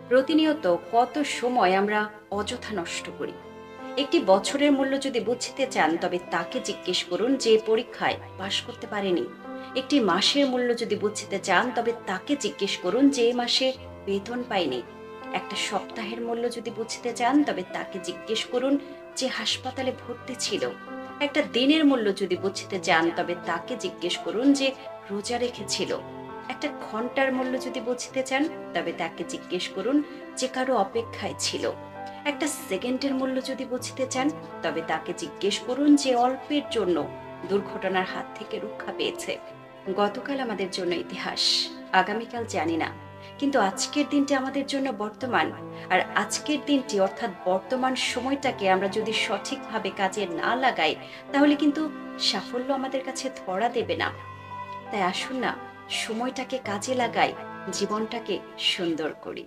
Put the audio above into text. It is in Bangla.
প্রতিনিয়ত কত সময় আমরা অযথা নষ্ট করি। একটি বছরের মূল্য যদি বুঝতে চান তবে তাকে জিজ্ঞেস করুন যে পরীক্ষায় পাশ করতে পারেনি। একটি মাসের মূল্য যদি বুঝতে চান তবে তাকে জিজ্ঞেস করুন যে মাসে বেতন পায়নি। একটা সপ্তাহের মূল্য যদি বুঝতে চান তবে তাকে জিজ্ঞেস করুন যে হাসপাতালে ভর্তি ছিল। একটা দিনের মূল্য যদি বুঝতে চান তবে তাকে জিজ্ঞেস করুন যে রোজা রেখেছিল। একটা ঘন্টার মূল্য যদি বুঝতে চান তবে তাকে জিজ্ঞেস করুন যে কারো অপেক্ষায় ছিল। একটা সেকেন্ডের মূল্য যদি বুঝতে চান তবে তাকে জিজ্ঞেস করুন যে অল্পের জন্য দুর্ঘটনার হাত থেকে রক্ষা পেয়েছে। গতকাল আমাদের জন্য ইতিহাস, আগামীকাল জানি না, কিন্তু আজকের দিনটি আমাদের জন্য বর্তমান। আর আজকের দিনটি অর্থাৎ বর্তমান সময়টাকে আমরা যদি সঠিকভাবে কাজে না লাগাই তাহলে কিন্তু সাফল্য আমাদের কাছে ধরা দেবে না। তাই আসুন না, সময়টাকে কাজে লাগাই, জীবনটাকে সুন্দর করি।